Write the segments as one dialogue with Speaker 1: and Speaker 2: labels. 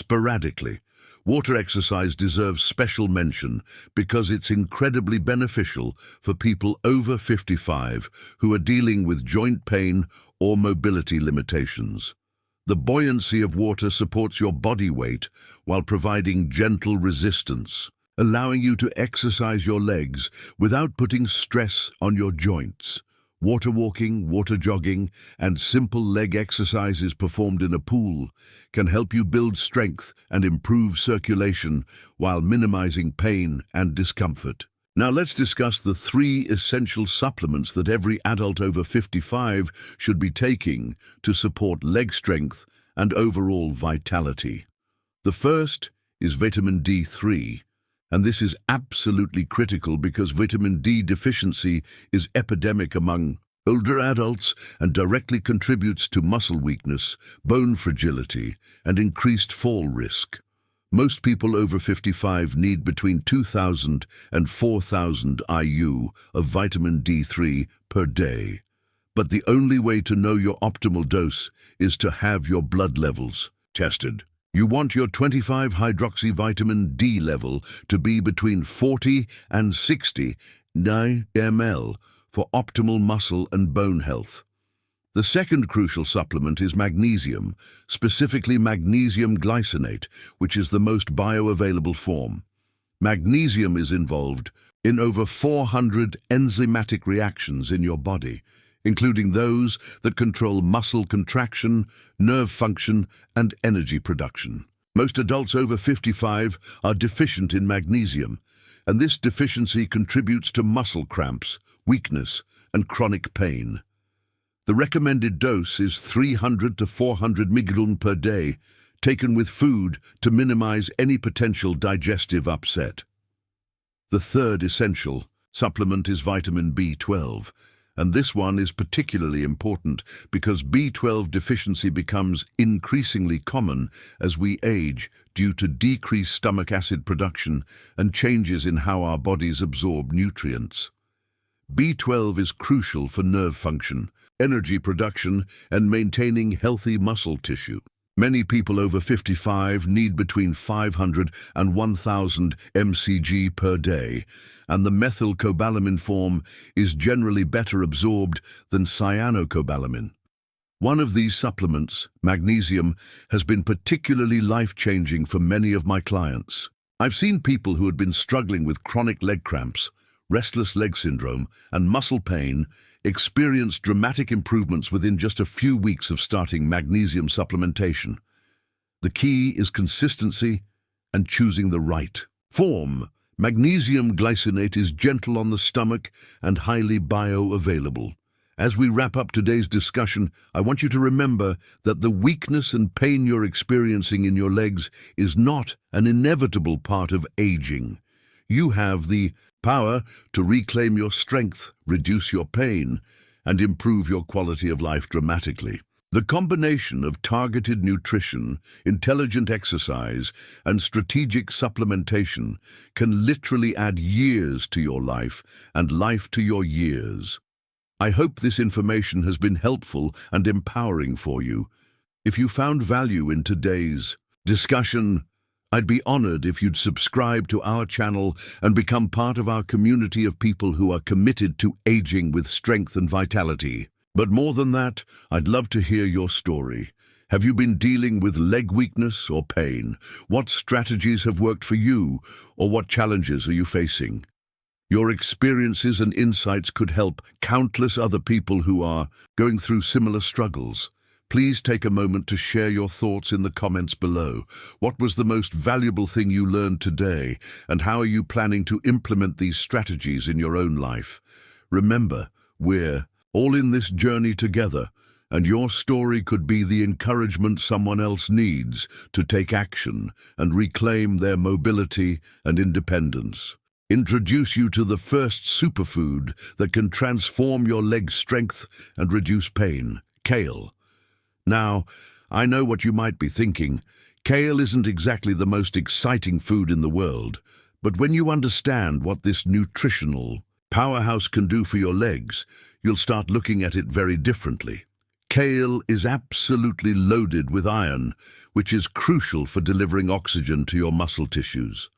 Speaker 1: sporadically. Water exercise deserves special mention because it's incredibly beneficial for people over 55 who are dealing with joint pain or mobility limitations. The buoyancy of water supports your body weight while providing gentle resistance, allowing you to exercise your legs without putting stress on your joints. Water walking, water jogging, and simple leg exercises performed in a pool can help you build strength and improve circulation while minimizing pain and discomfort. Now let's discuss the 3 essential supplements that every adult over 55 should be taking to support leg strength and overall vitality. The first is vitamin D3. And this is absolutely critical because vitamin D deficiency is epidemic among older adults and directly contributes to muscle weakness, bone fragility, and increased fall risk. Most people over 55 need between 2,000 and 4,000 IU of vitamin D3 per day. But the only way to know your optimal dose is to have your blood levels tested. You want your 25-hydroxy vitamin D level to be between 40 and 60 ml for optimal muscle and bone health. The second crucial supplement is magnesium, specifically magnesium glycinate, which is the most bioavailable form. Magnesium is involved in over 400 enzymatic reactions in your body, including those that control muscle contraction, nerve function, and energy production. Most adults over 55 are deficient in magnesium, and this deficiency contributes to muscle cramps, weakness, and chronic pain. The recommended dose is 300 to 400 mg per day, taken with food to minimize any potential digestive upset. The third essential supplement is vitamin B12. And this one is particularly important because B12 deficiency becomes increasingly common as we age due to decreased stomach acid production and changes in how our bodies absorb nutrients. B12 is crucial for nerve function, energy production, and maintaining healthy muscle tissue. Many people over 55 need between 500 and 1,000 mcg per day, and the methylcobalamin form is generally better absorbed than cyanocobalamin. One of these supplements, magnesium, has been particularly life-changing for many of my clients. I've seen people who had been struggling with chronic leg cramps, restless leg syndrome, and muscle pain experience dramatic improvements within just a few weeks of starting magnesium supplementation. The key is consistency and choosing the right form. Magnesium glycinate is gentle on the stomach and highly bioavailable. As we wrap up today's discussion, I want you to remember that the weakness and pain you're experiencing in your legs is not an inevitable part of aging. You have the power to reclaim your strength, reduce your pain, and improve your quality of life dramatically. The combination of targeted nutrition, intelligent exercise, and strategic supplementation can literally add years to your life and life to your years. I hope this information has been helpful and empowering for you. If you found value in today's discussion, I'd be honored if you'd subscribe to our channel and become part of our community of people who are committed to aging with strength and vitality. But more than that, I'd love to hear your story. Have you been dealing with leg weakness or pain? What strategies have worked for you, or what challenges are you facing? Your experiences and insights could help countless other people who are going through similar struggles. Please take a moment to share your thoughts in the comments below. What was the most valuable thing you learned today, and how are you planning to implement these strategies in your own life? Remember, we're all in this journey together, and your story could be the encouragement someone else needs to take action and reclaim their mobility and independence. Introduce you to the first superfood that can transform your leg strength and reduce pain: kale. Now, I know what you might be thinking. Kale isn't exactly the most exciting food in the world, but when you understand what this nutritional powerhouse can do for your legs, you'll start looking at it very differently. Kale is absolutely loaded with iron, which is crucial for delivering oxygen to your muscle tissues.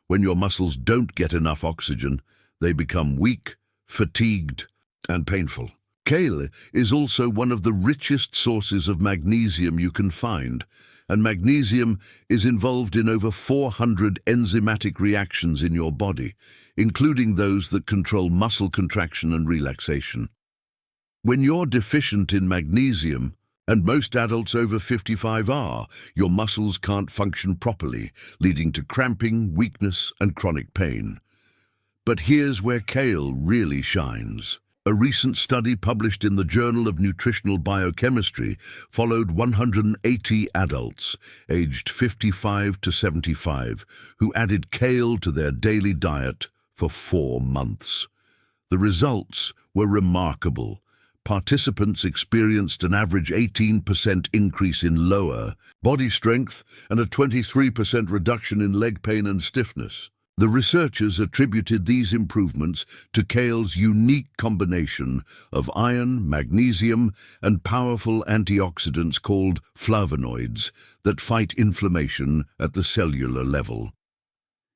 Speaker 1: When your muscles don't get enough oxygen, they become weak, fatigued, and painful. Kale is also one of the richest sources of magnesium you can find, and magnesium is involved in over 400 enzymatic reactions in your body, including those that control muscle contraction and relaxation. When you're deficient in magnesium, and most adults over 55 are, your muscles can't function properly, leading to cramping, weakness, and chronic pain. But here's where kale really shines. A recent study published in the Journal of Nutritional Biochemistry followed 180 adults, aged 55 to 75, who added kale to their daily diet for 4 months. The results were remarkable. Participants experienced an average 18% increase in lower body strength and a 23% reduction in leg pain and stiffness. The researchers attributed these improvements to kale's unique combination of iron, magnesium, and powerful antioxidants called flavonoids that fight inflammation at the cellular level.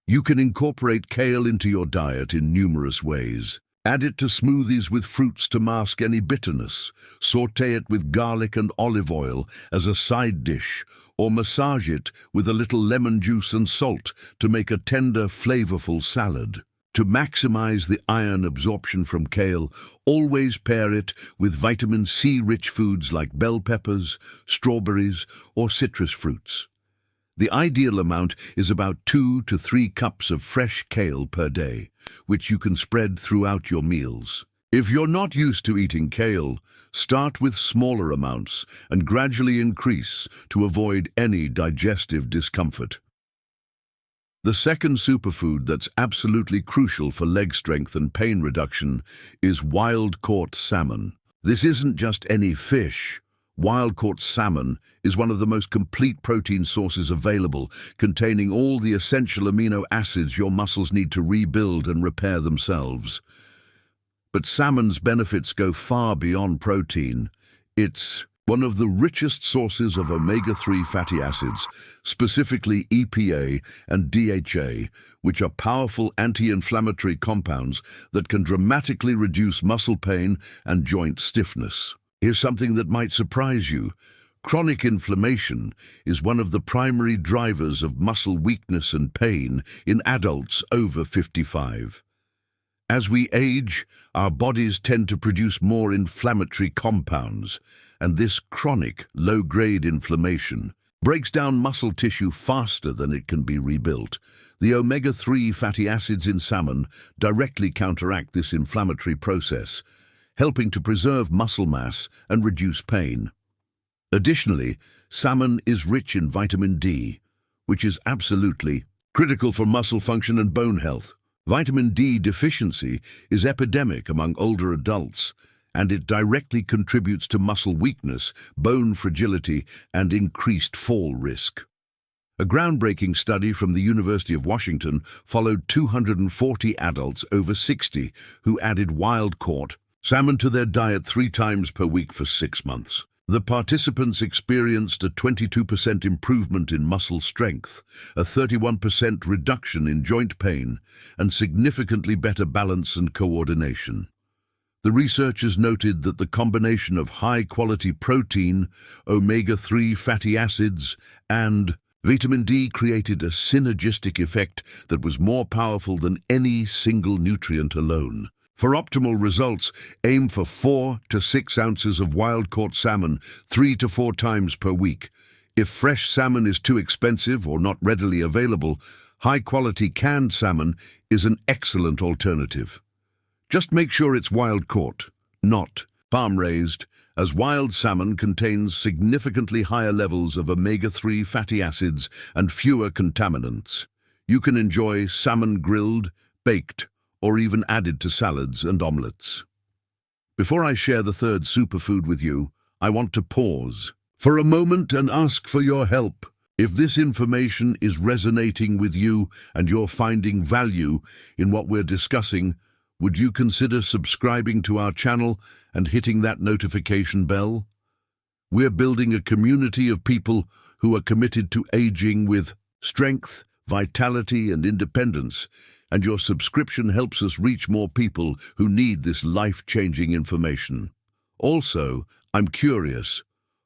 Speaker 1: You can incorporate kale into your diet in numerous ways. Add it to smoothies with fruits to mask any bitterness, sauté it with garlic and olive oil as a side dish, or massage it with a little lemon juice and salt to make a tender, flavorful salad. To maximize the iron absorption from kale, always pair it with vitamin C-rich foods like bell peppers, strawberries, or citrus fruits. The ideal amount is about 2 to 3 cups of fresh kale per day, which you can spread throughout your meals. If you're not used to eating kale, start with smaller amounts and gradually increase to avoid any digestive discomfort. The second superfood that's absolutely crucial for leg strength and pain reduction is wild-caught salmon. This isn't just any fish. Wild-caught salmon is one of the most complete protein sources available, containing all the essential amino acids your muscles need to rebuild and repair themselves. But salmon's benefits go far beyond protein. It's one of the richest sources of omega-3 fatty acids, specifically EPA and DHA, which are powerful anti-inflammatory compounds that can dramatically reduce muscle pain and joint stiffness. Here's something that might surprise you. Chronic inflammation is one of the primary drivers of muscle weakness and pain in adults over 55. As we age, our bodies tend to produce more inflammatory compounds, and this chronic, low-grade inflammation breaks down muscle tissue faster than it can be rebuilt. The omega-3 fatty acids in salmon directly counteract this inflammatory process, helping to preserve muscle mass and reduce pain. Additionally, salmon is rich in vitamin D, which is absolutely critical for muscle function and bone health. Vitamin D deficiency is epidemic among older adults, and it directly contributes to muscle weakness, bone fragility, and increased fall risk. A groundbreaking study from the University of Washington followed 240 adults over 60 who added wild-caught salmon to their diet 3 times per week for 6 months. The participants experienced a 22% improvement in muscle strength, a 31% reduction in joint pain, and significantly better balance and coordination. The researchers noted that the combination of high-quality protein, omega-3 fatty acids, and vitamin D created a synergistic effect that was more powerful than any single nutrient alone. For optimal results, aim for 4 to 6 ounces of wild-caught salmon 3 to 4 times per week. If fresh salmon is too expensive or not readily available, high-quality canned salmon is an excellent alternative. Just make sure it's wild-caught, not farm-raised, as wild salmon contains significantly higher levels of omega-3 fatty acids and fewer contaminants. You can enjoy salmon grilled, baked, or even added to salads and omelets. Before I share the third superfood with you, I want to pause for a moment and ask for your help. If this information is resonating with you and you're finding value in what we're discussing, would you consider subscribing to our channel and hitting that notification bell? We're building a community of people who are committed to aging with strength, vitality, and independence, and your subscription helps us reach more people who need this life-changing information. Also, I'm curious,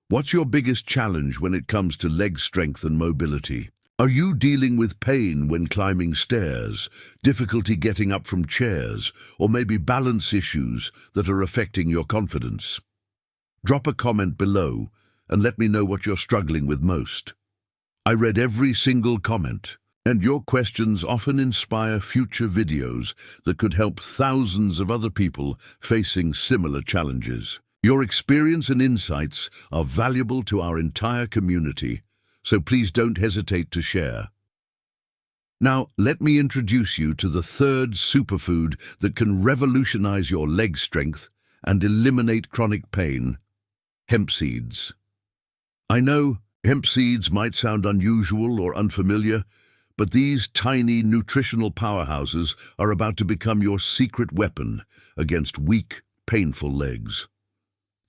Speaker 1: what's your biggest challenge when it comes to leg strength and mobility? Are you dealing with pain when climbing stairs, difficulty getting up from chairs, or maybe balance issues that are affecting your confidence? Drop a comment below and let me know what you're struggling with most. I read every single comment, and your questions often inspire future videos that could help thousands of other people facing similar challenges. Your experience and insights are valuable to our entire community, so please don't hesitate to share. Now, let me introduce you to the third superfood that can revolutionize your leg strength and eliminate chronic pain: hemp seeds. I know hemp seeds might sound unusual or unfamiliar, but these tiny nutritional powerhouses are about to become your secret weapon against weak, painful legs.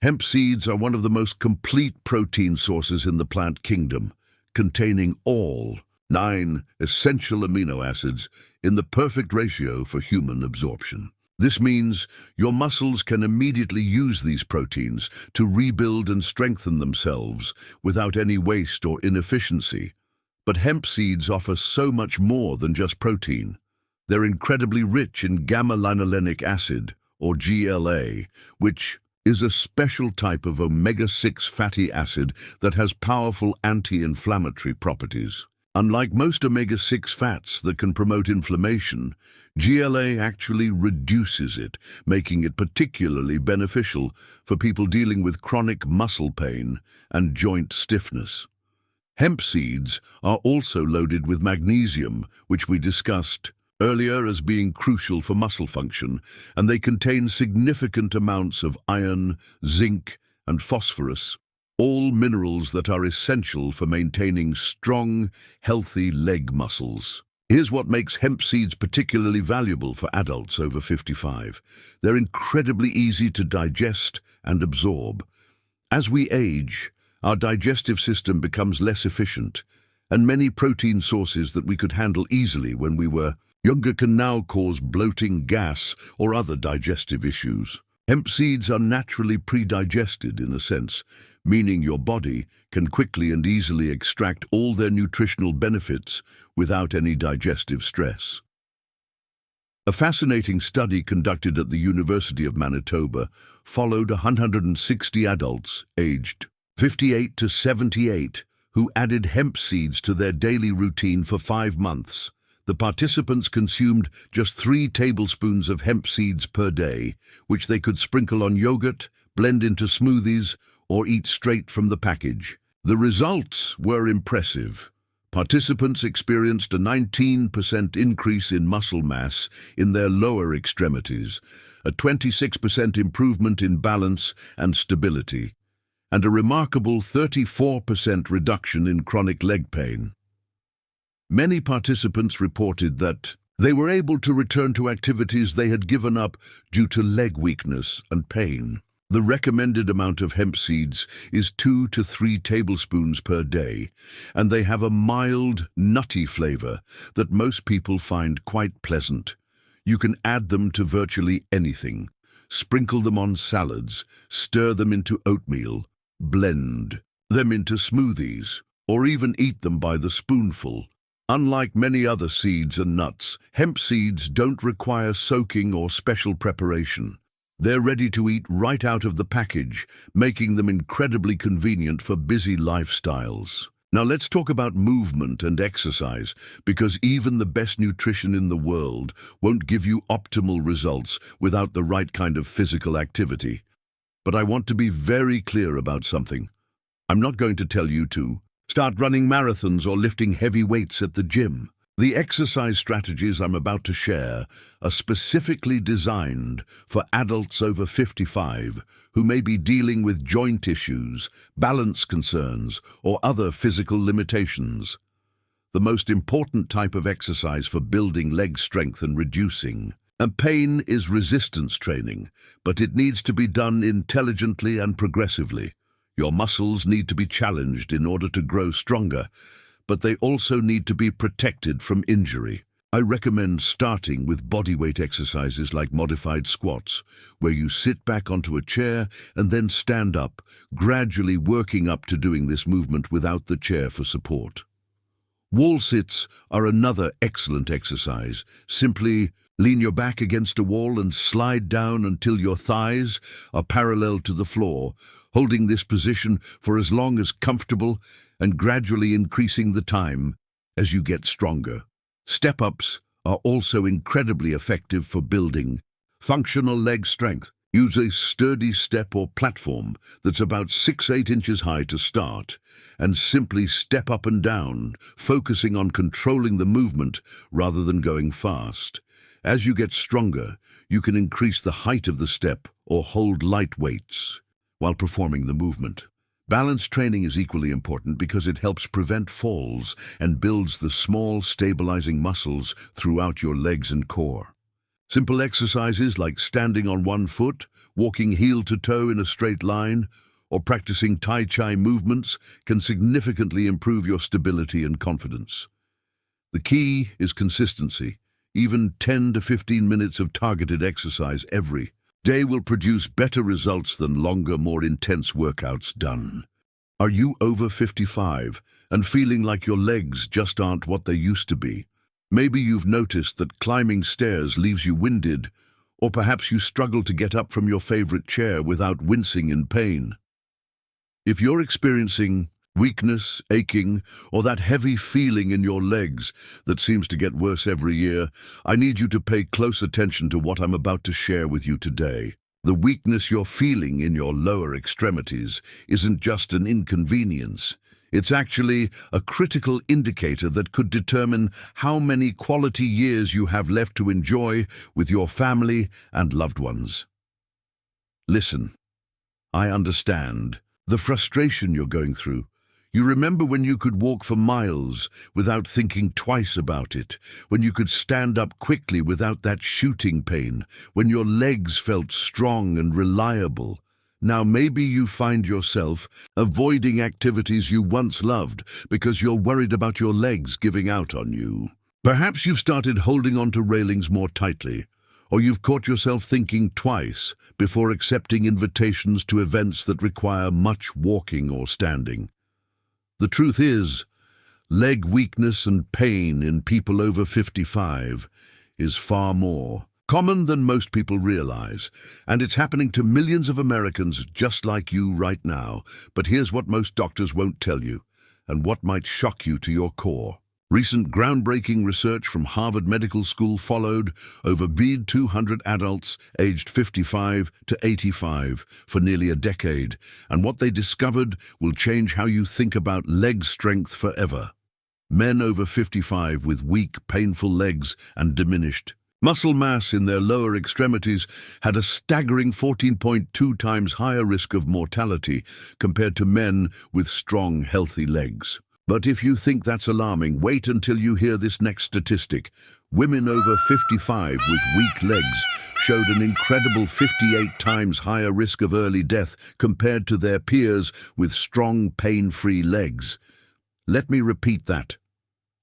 Speaker 1: Hemp seeds are one of the most complete protein sources in the plant kingdom, containing all 9 essential amino acids in the perfect ratio for human absorption. This means your muscles can immediately use these proteins to rebuild and strengthen themselves without any waste or inefficiency. But hemp seeds offer so much more than just protein. They're incredibly rich in gamma-linolenic acid, or GLA, which is a special type of omega-6 fatty acid that has powerful anti-inflammatory properties. Unlike most omega-6 fats that can promote inflammation, GLA actually reduces it, making it particularly beneficial for people dealing with chronic muscle pain and joint stiffness. Hemp seeds are also loaded with magnesium, which we discussed earlier as being crucial for muscle function, and they contain significant amounts of iron, zinc, and phosphorus, all minerals that are essential for maintaining strong, healthy leg muscles. Here's what makes hemp seeds particularly valuable for adults over 55. They're incredibly easy to digest and absorb. As we age, our digestive system becomes less efficient, and many protein sources that we could handle easily when we were younger can now cause bloating, gas, or other digestive issues. Hemp seeds are naturally pre-digested in a sense, meaning your body can quickly and easily extract all their nutritional benefits without any digestive stress. A fascinating study conducted at the University of Manitoba followed 160 adults aged 58 to 78 who added hemp seeds to their daily routine for 5 months. The participants consumed just 3 tablespoons of hemp seeds per day, which they could sprinkle on yogurt, blend into smoothies, or eat straight from the package. The results were impressive. Participants experienced a 19% increase in muscle mass in their lower extremities, a 26% improvement in balance and stability, and a remarkable 34% reduction in chronic leg pain. Many participants reported that they were able to return to activities they had given up due to leg weakness and pain. The recommended amount of hemp seeds is 2 to 3 tablespoons per day, and they have a mild, nutty flavor that most people find quite pleasant. You can add them to virtually anything. Sprinkle them on salads, stir them into oatmeal, blend them into smoothies, or even eat them by the spoonful. Unlike many other seeds and nuts, hemp seeds don't require soaking or special preparation. They're ready to eat right out of the package, making them incredibly convenient for busy lifestyles. Now let's talk about movement and exercise, because even the best nutrition in the world won't give you optimal results without the right kind of physical activity. But I want to be very clear about something. I'm not going to tell you to start running marathons or lifting heavy weights at the gym. The exercise strategies I'm about to share are specifically designed for adults over 55 who may be dealing with joint issues, balance concerns, or other physical limitations. The most important type of exercise for building leg strength and reducing pain is resistance training, but it needs to be done intelligently and progressively. Your muscles need to be challenged in order to grow stronger, but they also need to be protected from injury. I recommend starting with bodyweight exercises like modified squats, where you sit back onto a chair and then stand up, gradually working up to doing this movement without the chair for support. Wall sits are another excellent exercise. Simply lean your back against a wall and slide down until your thighs are parallel to the floor, holding this position for as long as comfortable and gradually increasing the time as you get stronger. Step-ups are also incredibly effective for building functional leg strength. Use a sturdy step or platform that's about 6-8 inches high to start, and simply step up and down, focusing on controlling the movement rather than going fast. As you get stronger, you can increase the height of the step or hold light weights while performing the movement. Balance training is equally important because it helps prevent falls and builds the small, stabilizing muscles throughout your legs and core. Simple exercises like standing on one foot, walking heel to toe in a straight line, or practicing Tai Chi movements can significantly improve your stability and confidence. The key is consistency. Even 10 to 15 minutes of targeted exercise every day will produce better results than longer, more intense workouts done. Are you over 55 and feeling like your legs just aren't what they used to be? Maybe you've noticed that climbing stairs leaves you winded, or perhaps you struggle to get up from your favorite chair without wincing in pain. If you're experiencing weakness, aching, or that heavy feeling in your legs that seems to get worse every year, I need you to pay close attention to what I'm about to share with you today. The weakness you're feeling in your lower extremities isn't just an inconvenience. It's actually a critical indicator that could determine how many quality years you have left to enjoy with your family and loved ones. Listen, I understand the frustration you're going through. You remember when you could walk for miles without thinking twice about it, when you could stand up quickly without that shooting pain, when your legs felt strong and reliable. Now maybe you find yourself avoiding activities you once loved because you're worried about your legs giving out on you. Perhaps you've started holding onto railings more tightly, or you've caught yourself thinking twice before accepting invitations to events that require much walking or standing. The truth is, leg weakness and pain in people over 55 is far more common than most people realize, and it's happening to millions of Americans just like you right now. But here's what most doctors won't tell you, and what might shock you to your core. Recent groundbreaking research from Harvard Medical School followed over 200 adults aged 55 to 85 for nearly a decade, and what they discovered will change how you think about leg strength forever. Men over 55 with weak, painful legs and diminished muscle mass in their lower extremities had a staggering 14.2 times higher risk of mortality compared to men with strong, healthy legs. But if you think that's alarming, wait until you hear this next statistic. Women over 55 with weak legs showed an incredible 58 times higher risk of early death compared to their peers with strong, pain-free legs. Let me repeat that.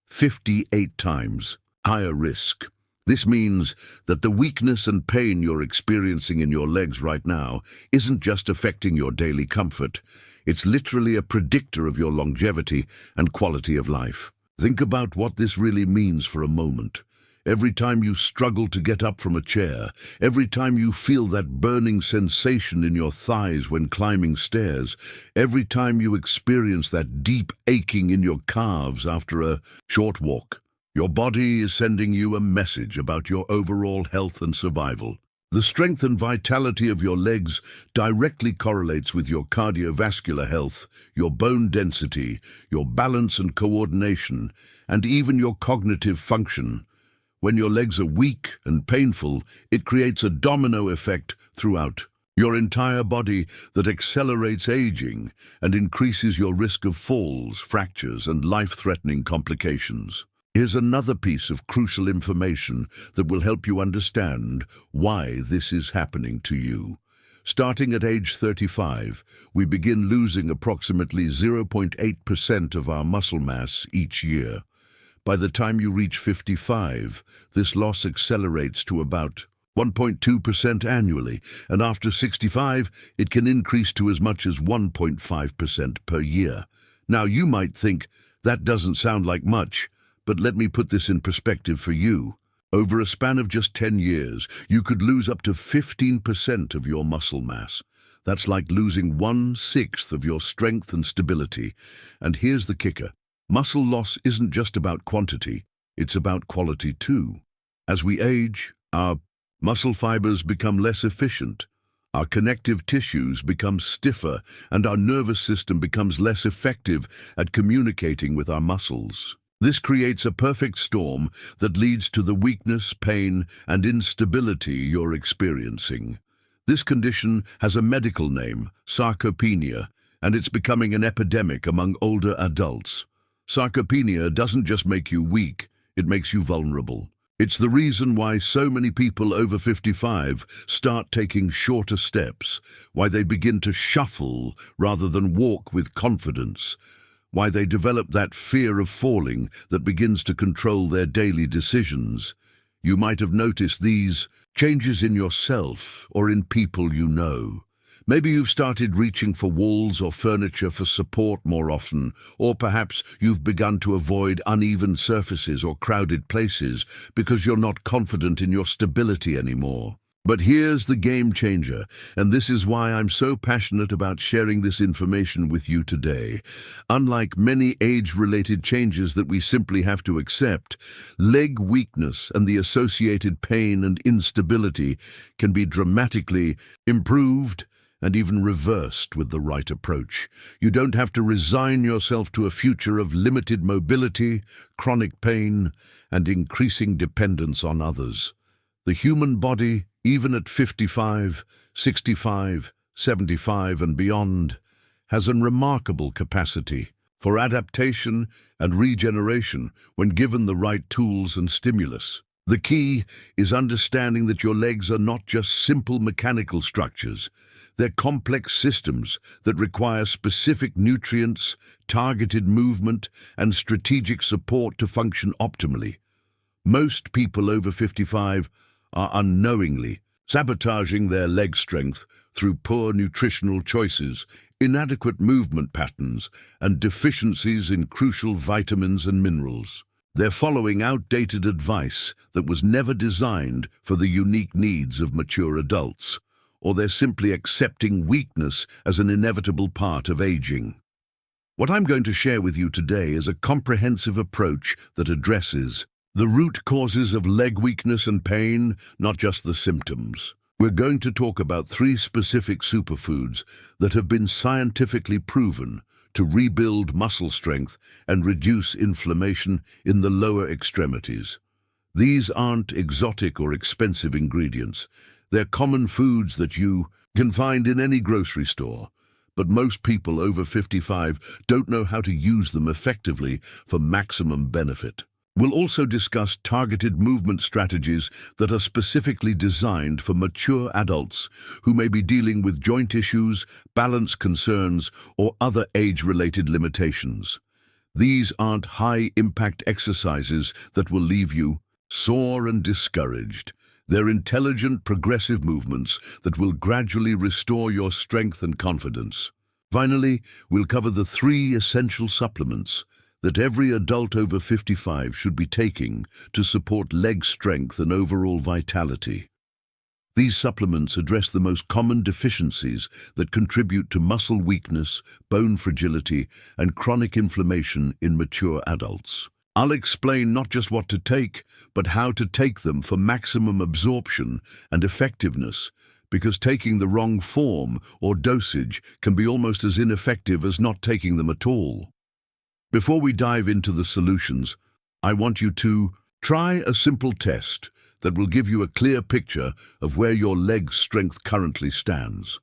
Speaker 1: 58 times higher risk. This means that the weakness and pain you're experiencing in your legs right now isn't just affecting your daily comfort. It's literally a predictor of your longevity and quality of life. Think about what this really means for a moment. Every time you struggle to get up from a chair, every time you feel that burning sensation in your thighs when climbing stairs, every time you experience that deep aching in your calves after a short walk, your body is sending you a message about your overall health and survival. The strength and vitality of your legs directly correlates with your cardiovascular health, your bone density, your balance and coordination, and even your cognitive function. When your legs are weak and painful, it creates a domino effect throughout your entire body that accelerates aging and increases your risk of falls, fractures, and life-threatening complications. Here's another piece of crucial information that will help you understand why this is happening to you. Starting at age 35, we begin losing approximately 0.8% of our muscle mass each year. By the time you reach 55, this loss accelerates to about 1.2% annually, and after 65, it can increase to as much as 1.5% per year. Now, you might think, that doesn't sound like much, but let me put this in perspective for you. Over a span of just 10 years, you could lose up to 15% of your muscle mass. That's like losing 1/6 of your strength and stability. And here's the kicker. Muscle loss isn't just about quantity, it's about quality too. As we age, our muscle fibers become less efficient, our connective tissues become stiffer, and our nervous system becomes less effective at communicating with our muscles. This creates a perfect storm that leads to the weakness, pain, and instability you're experiencing. This condition has a medical name, sarcopenia, and it's becoming an epidemic among older adults. Sarcopenia doesn't just make you weak, it makes you vulnerable. It's the reason why so many people over 55 start taking shorter steps, why they begin to shuffle rather than walk with confidence, why they develop that fear of falling that begins to control their daily decisions. You might have noticed these changes in yourself or in people you know. Maybe you've started reaching for walls or furniture for support more often, or perhaps you've begun to avoid uneven surfaces or crowded places because you're not confident in your stability anymore. But here's the game changer, and this is why I'm so passionate about sharing this information with you today. Unlike many age-related changes that we simply have to accept, leg weakness and the associated pain and instability can be dramatically improved and even reversed with the right approach. You don't have to resign yourself to a future of limited mobility, chronic pain, and increasing dependence on others. The human body, even at 55, 65, 75 and beyond, has a remarkable capacity for adaptation and regeneration when given the right tools and stimulus. The key is understanding that your legs are not just simple mechanical structures. They're complex systems that require specific nutrients, targeted movement, and strategic support to function optimally. Most people over 55 are unknowingly sabotaging their leg strength through poor nutritional choices, inadequate movement patterns, and deficiencies in crucial vitamins and minerals. They're following outdated advice that was never designed for the unique needs of mature adults, or they're simply accepting weakness as an inevitable part of aging. What I'm going to share with you today is a comprehensive approach that addresses the root causes of leg weakness and pain, not just the symptoms. We're going to talk about 3 specific superfoods that have been scientifically proven to rebuild muscle strength and reduce inflammation in the lower extremities. These aren't exotic or expensive ingredients. They're common foods that you can find in any grocery store, but most people over 55 don't know how to use them effectively for maximum benefit. We'll also discuss targeted movement strategies that are specifically designed for mature adults who may be dealing with joint issues, balance concerns, or other age-related limitations. These aren't high-impact exercises that will leave you sore and discouraged. They're intelligent, progressive movements that will gradually restore your strength and confidence. Finally, we'll cover the 3 essential supplements that every adult over 55 should be taking to support leg strength and overall vitality. These supplements address the most common deficiencies that contribute to muscle weakness, bone fragility, and chronic inflammation in mature adults. I'll explain not just what to take, but how to take them for maximum absorption and effectiveness, because taking the wrong form or dosage can be almost as ineffective as not taking them at all. Before we dive into the solutions, I want you to try a simple test that will give you a clear picture of where your leg strength currently stands.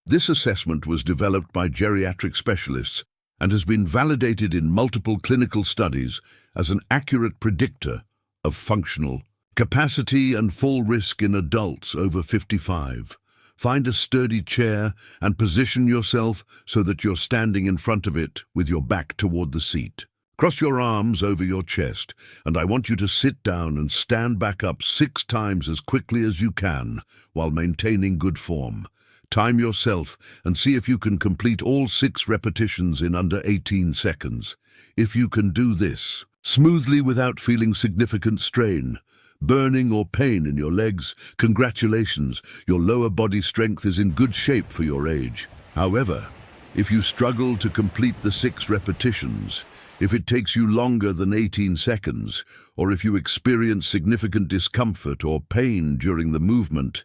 Speaker 1: This assessment was developed by geriatric specialists and has been validated in multiple clinical studies as an accurate predictor of functional capacity and fall risk in adults over 55. Find a sturdy chair and position yourself so that you're standing in front of it with your back toward the seat. Cross your arms over your chest, and I want you to sit down and stand back up 6 times as quickly as you can while maintaining good form. Time yourself and see if you can complete all 6 repetitions in under 18 seconds. If you can do this smoothly without feeling significant strain, burning or pain in your legs, congratulations, your lower body strength is in good shape for your age. However, if you struggle to complete the 6 repetitions, if it takes you longer than 18 seconds, or if you experience significant discomfort or pain during the movement,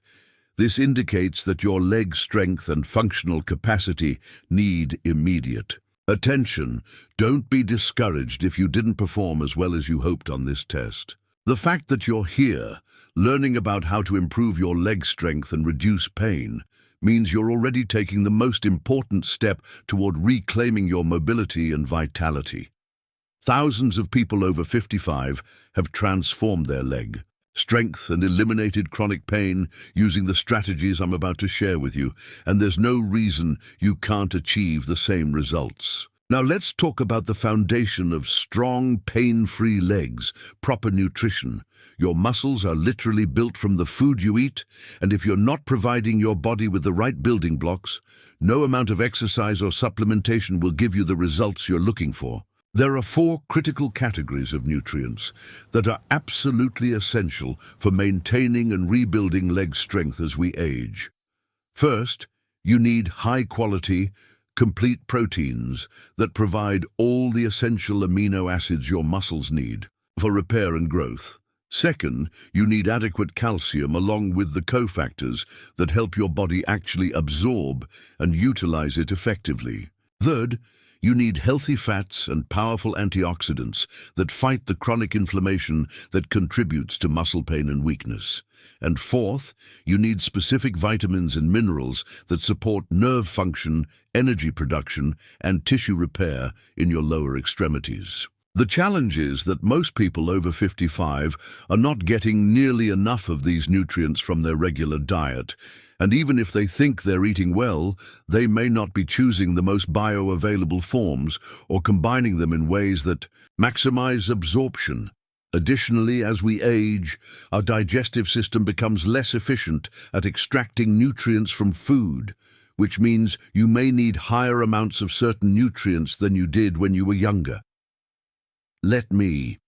Speaker 1: this indicates that your leg strength and functional capacity need immediate attention. Don't be discouraged if you didn't perform as well as you hoped on this test. The fact that you're here, learning about how to improve your leg strength and reduce pain, means you're already taking the most important step toward reclaiming your mobility and vitality. Thousands of people over 55 have transformed their leg strength and eliminated chronic pain using the strategies I'm about to share with you, and there's no reason you can't achieve the same results. Now let's talk about the foundation of strong, pain-free legs: proper nutrition. Your muscles are literally built from the food you eat, and if you're not providing your body with the right building blocks, no amount of exercise or supplementation will give you the results you're looking for. There are 4 critical categories of nutrients that are absolutely essential for maintaining and rebuilding leg strength as we age. First, you need high-quality, complete proteins that provide all the essential amino acids your muscles need for repair and growth. Second, you need adequate calcium along with the cofactors that help your body actually absorb and utilize it effectively. Third, you need healthy fats and powerful antioxidants that fight the chronic inflammation that contributes to muscle pain and weakness. And fourth, you need specific vitamins and minerals that support nerve function, energy production, and tissue repair in your lower extremities. The challenge is that most people over 55 are not getting nearly enough of these nutrients from their regular diet, and even if they think they're eating well, they may not be choosing the most bioavailable forms or combining them in ways that maximize absorption. Additionally, as we age, our digestive system becomes less efficient at extracting nutrients from food, which means you may need higher amounts of certain nutrients than you did when you were younger. Let me